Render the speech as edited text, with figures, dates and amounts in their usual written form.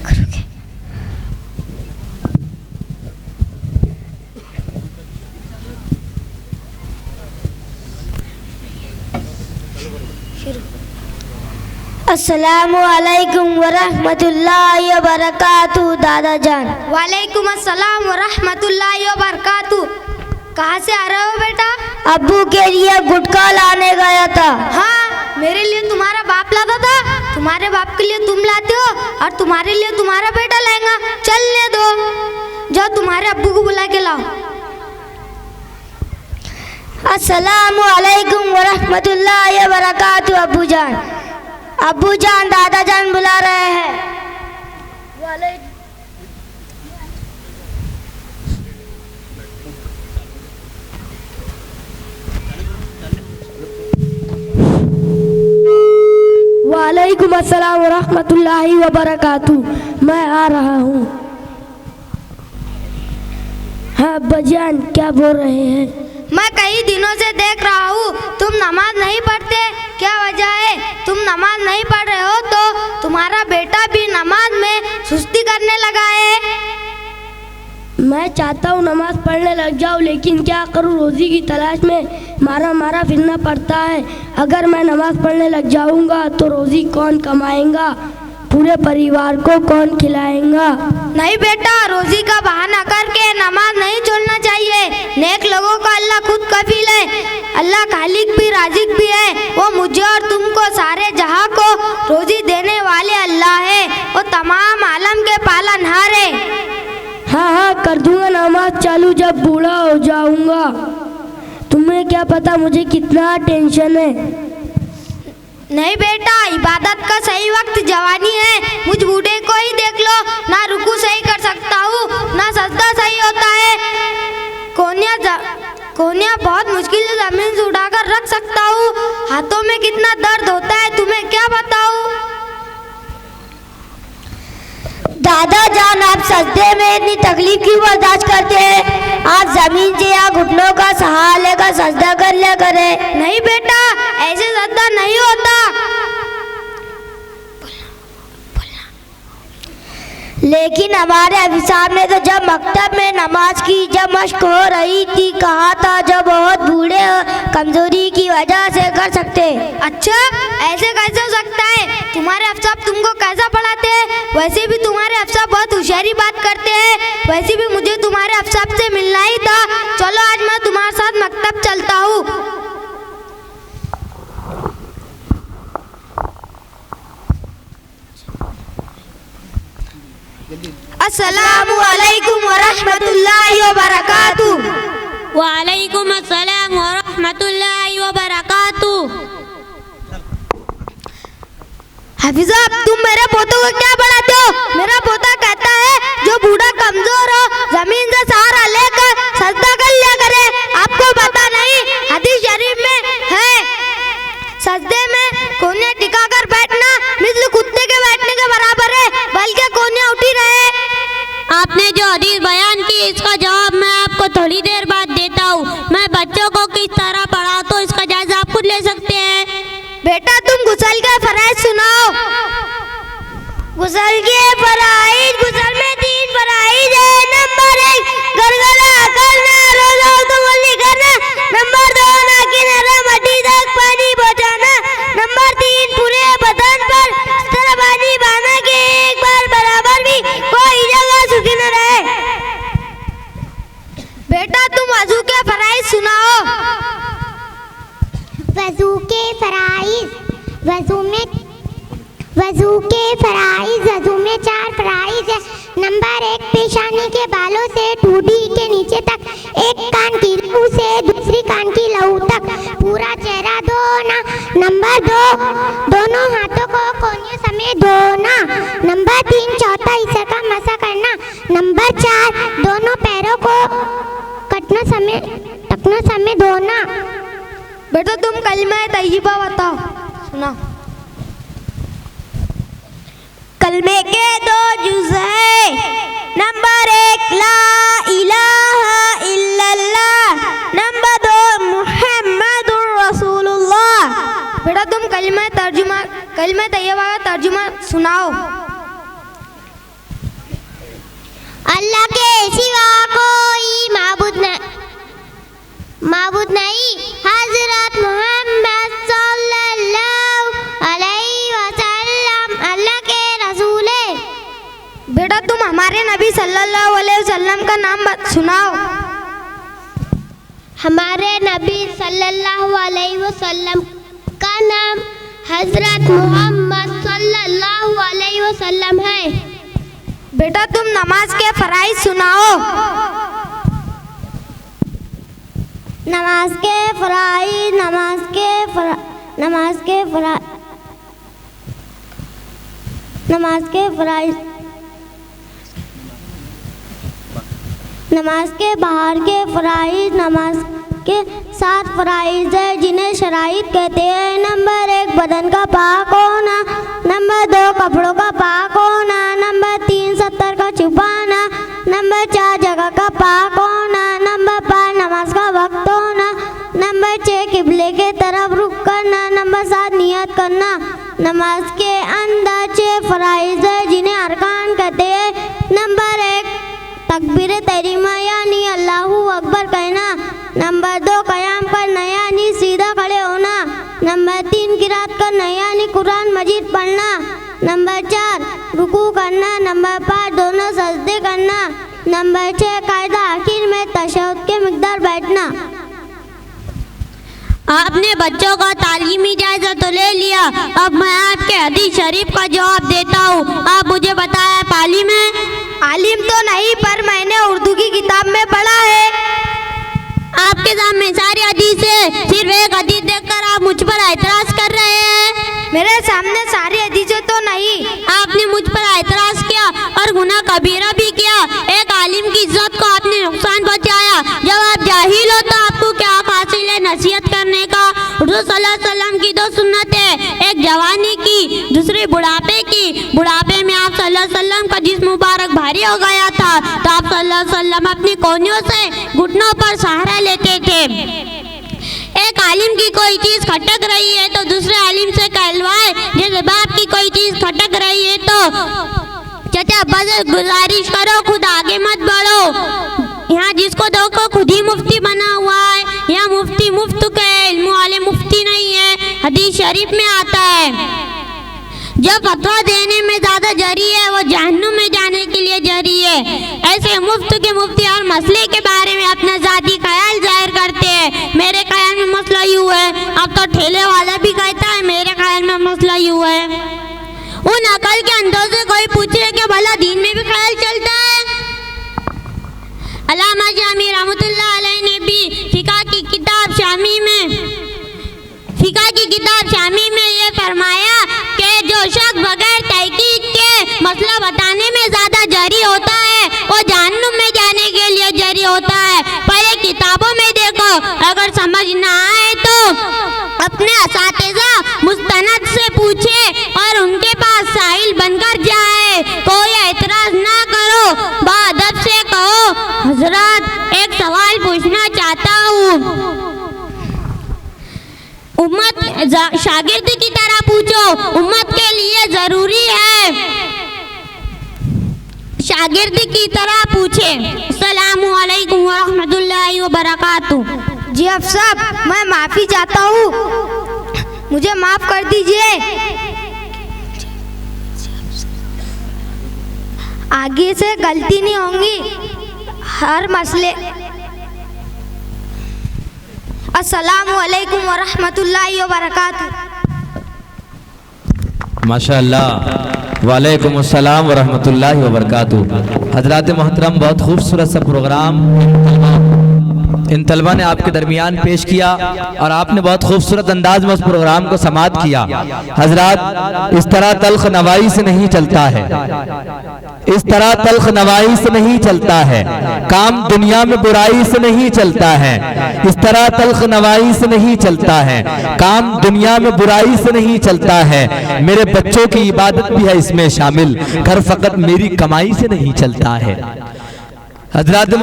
करोगे? अस्सलामु अलैकुम वरहमतुल्लाहि वबरकातुहू दादा जान। वालेकुम अस्सलाम वरहमतुल्लाहि वबरकातुहू। कहाँ से आ रहे हो बेटा? अब्बू के लिए गुटखा लाने गया था। हाँ, मेरे लिए तुम्हारा बाप लाता था, तुम्हारे बाप के लिए तुम लाते हो और तुम्हारे लिए तुम्हारा बेटा लाएगा। चलने दो, जाओ तुम्हारे अब्बू को बुला के लाओ। अस्सलामु अलैकुम वरहमतुल्लाहि वबरकातुहू। अब्बू जान दादा जान बुला रहे हैं। वालेकुम अस्सलाम वरहमतुल्लाहि वबरकातुहू। मैं आ रहा हूँ। हाँ अब्बा जान क्या बोल रहे हैं? मैं कई दिनों से देख रहा हूँ तुम नमाज नहीं पढ़ते, क्या वजह है? तुम नमाज नहीं पढ़ रहे हो तो तुम्हारा बेटा भी नमाज में सुस्ती करने लगा है। मैं चाहता हूँ नमाज पढ़ने लग जाऊँ, लेकिन क्या करूँ, रोज़ी की तलाश में मारा फिरना पड़ता है। अगर मैं नमाज पढ़ने लग जाऊँगा तो रोज़ी कौन कमाएगा, पूरे परिवार को कौन खिलाएगा? नहीं बेटा, रोज़ी का बहाना करके नमाज नहीं छोड़ना चाहिए। नेक लोगों का अल्लाह खुद कफील है। अल्लाह खालिक भी राजिक भी है। वो मुझे और तुमको सारे जहां को रोज़ी देने वाले अल्लाह है। वो तमाम आलम के पालनहार है। हाँ कर दूंगा नमाज चालू जब बूढ़ा हो जाऊंगा। तुम्हें क्या पता मुझे कितना टेंशन है। नहीं बेटा, इबादत का सही वक्त जवानी है। मुझ बूढ़े को ही देख लो, ना रुकू सही कर सकता हूँ ना सजदा सही होता है। कोनिया बहुत मुश्किल से जमीन से उठाकर रख सकता हूँ। हाथों में कितना दर्द होता है तुम्हें क्या बताऊँ। दादा जान आप सजदे में इतनी तकलीफ क्यों बर्दाश्त करते हैं? आप जमीन से या घुटनों का सहारा लेकर सजदा कर लिया करें। नहीं बेटा, ऐसे सजदा नहीं होता। लेकिन हमारे अभी साहब ने तो जब मकतब में नमाज की जब मश्क हो रही थी कहा था जब बहुत बूढ़े कमजोरी की वजह से कर सकते। अच्छा, ऐसे कैसे हो सकता है? तुम्हारे अफसाब तुमको कैसा पढ़ाते हैं? वैसे भी तुम्हारे अफसाब बहुत होशियारी बात करते हैं। वैसे भी मुझे तुम्हारे अफसाब से मिलना ही था। चलो आज मैं तुम्हारे साथ मकतब चलता हूँ। अस्सलामु अलैकुम वरहमतुल्लाहि वबरकातुहू। वालेकुम अस्सलाम वरहमतुल्लाहि वबरकातुहू। हाफिजा, तुम मेरे पोतों को क्या पढ़ाते हो? मेरा पोता कहता है जो बूढ़ा कमजोर हो जमीन से सहारा लेकर सजदा कर लिया करे। आपको पता नहीं, हदीस शरीफ में है सजदे में कोनियां टिकाकर बैठना मिस्ल कुत्ते के बैठने के बराबर है, बल्कि कोनियां उठी रहे। आपने जो हदीस बयान की इसका जवाब मैं आपको थोड़ी देर बाद देता हूँ। मैं बच्चों को किस तरह पढ़ाता हूँ इसका जायजा आप खुद ले सकते हैं। बेटा तुम गुसल के फराइज सुनाओ। गुसल के फराइज, गुसल में 3 फराइज है। नंबर 1 गलगला करना, रोजा उतवली करना। नंबर 2 नाकिन हरम हड्डी तक पानी पहुंचाना। नंबर 3 पूरे बदन पर इस तरह पानी बहाना कि एक बार बराबर भी कोई जगह सूखी न रहे। बेटा तुम वजू के फराइज सुनाओ। वजू के फराइज, वजू में 4 फराइज है। नंबर 1 पेशानी के बालों से ठूडी के नीचे तक, एक कान की लहू से दूसरी कान की लहू तक पूरा चेहरा धोना। नंबर 2 दोनों हाथों को कोहनियों समेत धोना। नंबर 3 चौथा हिस्सा का मसा करना। नंबर 4 दोनों पैरों को टखनों समेत धोना। बेटा तुम कलमा तैयबा बताओ, सुनाओ। कलमे के 2 जुज़ है। नंबर 1 ला इलाहा इल्लल्लाह। नंबर 2 मुहम्मदुर रसूलुल्लाह। बेटा तुम कलमा तैयबा का तर्जुमा सुनाओ। कलमे के 2 जुज़ है। नंबर 1 ला इलाहा इल्लल्लाह। नंबर 2 मुहम्मदुर रसूलुल्लाह। बेटा तुम कलमा तैयबा का तर्जुमा सुनाओ। बेटा तुम कलमा तैयबा का तर्जुमा सुनाओ। हमारे नबी सल्लल्लाहु अलैहि वसल्लम का नाम सुनाओ। हमारे नबी सल्लल्लाहु अलैहि वसल्लम का नाम हजरत मोहम्मद सल्लल्लाहु अलैहि वसल्लम है। बेटा तुम नमाज के फराइज सुनाओ। नमाज के फराइज, नमाज के फराइज, नमाज के बाहर के फराइज, नमाज के 7 फराइज है जिन्हें शराइत कहते हैं। नंबर 1 बदन का पाक होना, नंबर 2 कपड़ों का पाक होना, नंबर 3 सत्तर का छुपाना, नंबर 4 जगह का पाक होना, नंबर 5 नमाज का वक्त होना, नंबर 6 किबले के तरफ रुख करना, नंबर 7 नियत करना। नमाज के अंदर 6 फराइज है जिन्हें अरकान कहते हैं। नंबर 1 तकबीर तहरीमा यानी अल्लाहू अकबर कहना, नंबर 2 कयाम करना यानी सीधा खड़े होना, नंबर 3 किरात करना यानी कुरान मजीद पढ़ना, नंबर 4 रुकू करना, नंबर 5 दोनों सजदे करना, नंबर 6 कायदा आखिर में तशहुद के मिकदार बैठना। आपने बच्चों का तालीमी जायजा तो ले लिया, अब मैं आपके हदीस शरीफ का जवाब देता हूँ। आप मुझे बताया आलिम है? आलिम तो नहीं, पर मैंने उर्दू की किताब में पढ़ा है। आपके सामने सारी हदीस है, सिर्फ एक हदीस देखकर आप मुझ पर एतराज कर रहे हैं। मेरे सामने सारी हदीसें तो नहीं। आपने मुझ पर एतराज किया और गुनाह कबीरा भी किया। एक आलिम की इज्जत को आपने नुकसान पहुंचाया। जब आप जाहिल हो तो आपको क्या हासिल है नसीहत करने का? हुज़ूर सल्लल्लाहु अलैहि वसल्लम की 2 सुन्नत है, एक जवानी की, दूसरी बुढ़ापे की। बुढ़ापे में आप सल्लल्लाहु अलैहि वसल्लम का जिस्म मुबारक भारी हो गया था तो आप सल्लल्लाहु अलैहि वसल्लम अपनी कोहनियों से घुटनों पर सहारा लेते थे। एक आलिम की कोई चीज खटक रही है तो दूसरे आलिम से कहलवाए। जैसे बाप की कोई चीज खटक रही है तो चाचा अब्बा से गुजारिश करो, खुद आगे मत बढ़ो। यहाँ जिसको देखो खुद ही मुफ्ती बना हुआ है। यहाँ मुफ्ती मुफ्त के इल्म वाले मुफ्ती नहीं है। हदीस शरीफ में आता है जो फतवा देने में ज्यादा जरी है वो जहन्नुम में जाने के लिए जरी है। ऐसे मुफ्त के मुफ्ती और मसले के बारे में अपना जाती ख्याल जाहिर करते हैं। मेरे ख्याल में मसला यूँ है, अब तो ठेले वाला भी कहता है मेरे ख्याल में मसला यूँ है। उन अकल के अंदर से कोई पूछे कि भला दीन में भी ख्याल चलता है? अल्लामा जामी रहमतुल्लाह अलैह ने भी फिका की किताब शामी में ये फरमाया कि जो शख्स बगैर तहकीक के मसला बताने में ज्यादा जरी होता है वो जहन्नुम में जाने के लिए जरी होता है। पहले किताबों में देखो, अगर समझ ना आए तो अपने असातिज़ा मुस्तनद से पूछे और उनके पास साहिल बनकर जाए। कोई एतराज ना करो, बाअदब से कहो हजरत एक सवाल पूछना चाहता हूँ। उम्मत शागिर्द की तरह पूछो, उम्मत के लिए जरूरी है शागिर्द की तरह पूछे। अस्सलामु अलैकुम व रहमतुल्लाहि व बरकातुहू। जी अफसर, मैं माफी चाहता हूँ, मुझे माफ कर दीजिए। आगे से गलती नहीं होंगी हर मसले। अस्सलामु अलैकुम व रहमतुल्लाहि व बरकातुहू। माशाअल्लाह, वालेकुम अस्सलाम व रहमतुल्लाहि व बरकातुहू। हजरात मोहतरम, बहुत खूबसूरत सा प्रोग्राम इन तलबा ने आपके दरमियान पेश किया और आपने बहुत खूबसूरत अंदाज में उस प्रोग्राम को समाअत किया। हजरात, इस तरह तल्ख नवाई से नहीं चलता है, इस तरह तल्ख नवाई से नहीं चलता है। काम दुनिया में बुराई से नहीं चलता है, इस तरह तल्ख नवाई से नहीं चलता है। काम दुनिया में बुराई से नहीं चलता है। मेरे बच्चों की इबादत भी है इसमें शामिल, घर फकत मेरी कमाई से नहीं चलता है। हजरात